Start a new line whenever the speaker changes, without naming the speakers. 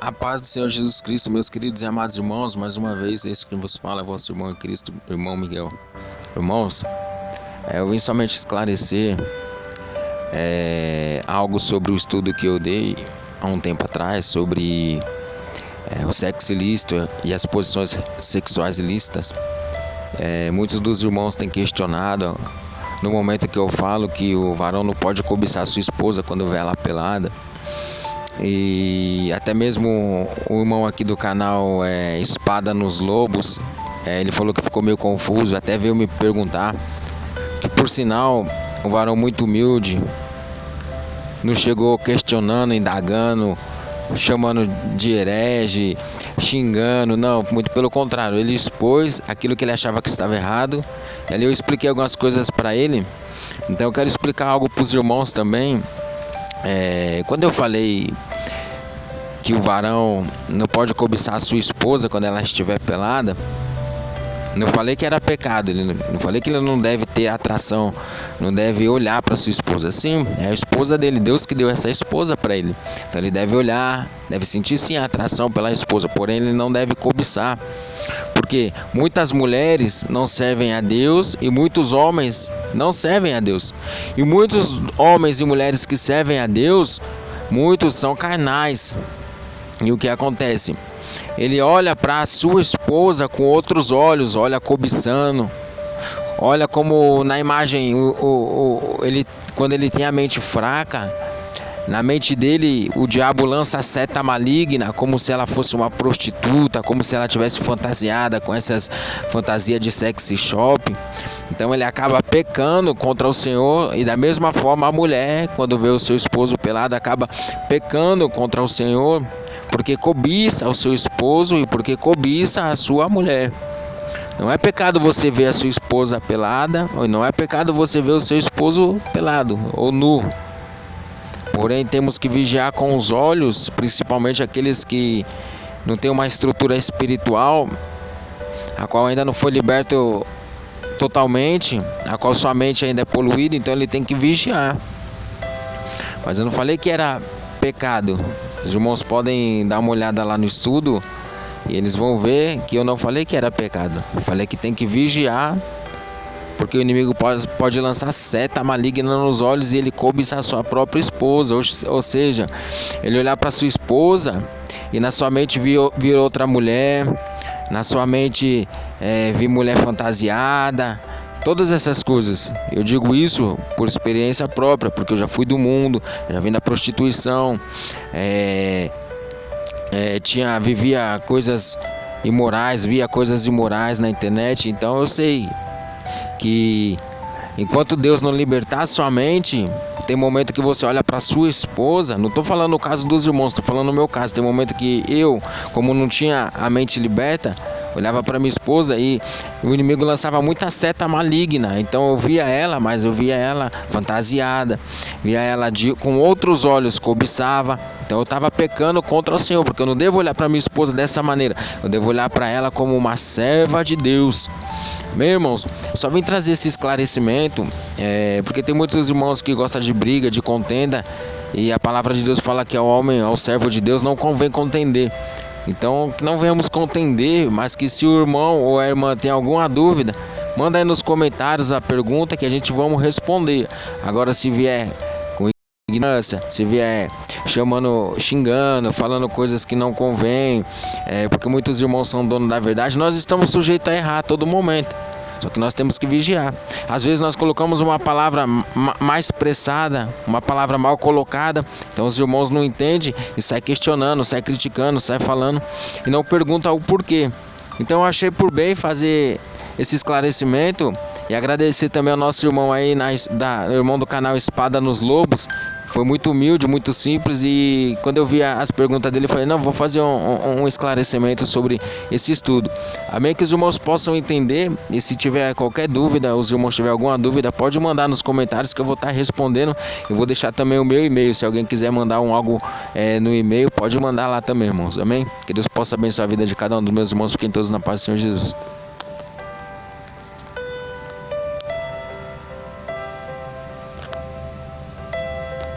A paz do Senhor Jesus Cristo, meus queridos e amados irmãos, mais uma vez, esse que vos fala é vosso irmão em Cristo, irmão Miguel. Irmãos, eu vim somente esclarecer algo sobre o estudo que eu dei há um tempo atrás, sobre o sexo ilícito e as posições sexuais ilícitas. Muitos dos irmãos têm questionado, no momento que eu falo que o varão não pode cobiçar sua esposa quando vê ela pelada. E até mesmo o irmão aqui do canal Espada nos Lobos, ele falou que ficou meio confuso, até veio me perguntar, que por sinal, um varão muito humilde, não chegou questionando, indagando, chamando de herege, xingando, não, muito pelo contrário, ele expôs aquilo que ele achava que estava errado, e ali eu expliquei algumas coisas para ele. Então eu quero explicar algo para os irmãos também. Quando eu falei que o varão não pode cobiçar a sua esposa quando ela estiver pelada, não falei que era pecado, não falei que ele não deve ter atração, não deve olhar para sua esposa. Sim, é a esposa dele, Deus que deu essa esposa para ele, então ele deve olhar, deve sentir sim a atração pela esposa, porém ele não deve cobiçar, porque muitas mulheres não servem a Deus e muitos homens não servem a Deus, e muitos homens e mulheres que servem a Deus, muitos são carnais. E o que acontece? Ele olha para a sua esposa com outros olhos, olha cobiçando, olha como na imagem, ele, quando ele tem a mente fraca, na mente dele o diabo lança a seta maligna, como se ela fosse uma prostituta, como se ela tivesse fantasiada com essas fantasias de sexy shop. Então ele acaba pecando contra o Senhor, e da mesma forma a mulher, quando vê o seu esposo pelado, acaba pecando contra o Senhor, porque cobiça o seu esposo e porque cobiça a sua mulher. Não é pecado você ver a sua esposa pelada, ou não é pecado você ver o seu esposo pelado ou nu. Porém, temos que vigiar com os olhos, principalmente aqueles que não têm uma estrutura espiritual, a qual ainda não foi liberto totalmente, a qual sua mente ainda é poluída, então ele tem que vigiar. Mas eu não falei que era pecado. Os irmãos podem dar uma olhada lá no estudo e eles vão ver que eu não falei que era pecado. Eu falei que tem que vigiar, porque o inimigo pode lançar seta maligna nos olhos e ele cobiçar a sua própria esposa. Ou seja, ele olhar para sua esposa e na sua mente vir outra mulher, na sua mente vir mulher fantasiada, todas essas coisas. Eu digo isso por experiência própria, porque eu já fui do mundo, já vim da prostituição, vivia coisas imorais, via coisas imorais na internet. Então eu sei que enquanto Deus não libertar sua mente, tem momento que você olha para sua esposa. Não estou falando no caso dos irmãos, estou falando no meu caso. Tem momento que eu, como não tinha a mente liberta, olhava para minha esposa e o inimigo lançava muita seta maligna. Então eu via ela, mas eu via ela fantasiada, via ela com outros olhos, cobiçava. Então eu estava pecando contra o Senhor, porque eu não devo olhar para minha esposa dessa maneira. Eu devo olhar para ela como uma serva de Deus. Meus irmãos, só vim trazer esse esclarecimento, porque tem muitos irmãos que gostam de briga, de contenda, e a palavra de Deus fala que ao homem, ao servo de Deus, não convém contender. Então, que não venhamos contender, mas que se o irmão ou a irmã tem alguma dúvida, manda aí nos comentários a pergunta que a gente vamos responder. Agora, se vier com ignorância, se vier xingando, falando coisas que não convém, porque muitos irmãos são donos da verdade, nós estamos sujeitos a errar a todo momento. Só que nós temos que vigiar. Às vezes nós colocamos uma palavra mais expressada, uma palavra mal colocada, então os irmãos não entendem e saem questionando, saem criticando, saem falando e não perguntam o porquê. Então eu achei por bem fazer esse esclarecimento e agradecer também ao nosso irmão aí, irmão do canal Espada nos Lobos. Foi muito humilde, muito simples, e quando eu vi as perguntas dele, eu falei, não, vou fazer um esclarecimento sobre esse estudo. Amém? Que os irmãos possam entender, e se tiver qualquer dúvida, os irmãos tiver alguma dúvida, pode mandar nos comentários que eu vou estar respondendo. Eu vou deixar também o meu e-mail, se alguém quiser mandar algo no e-mail, pode mandar lá também, irmãos. Amém? Que Deus possa abençoar a vida de cada um dos meus irmãos. Fiquem todos na paz do Senhor Jesus.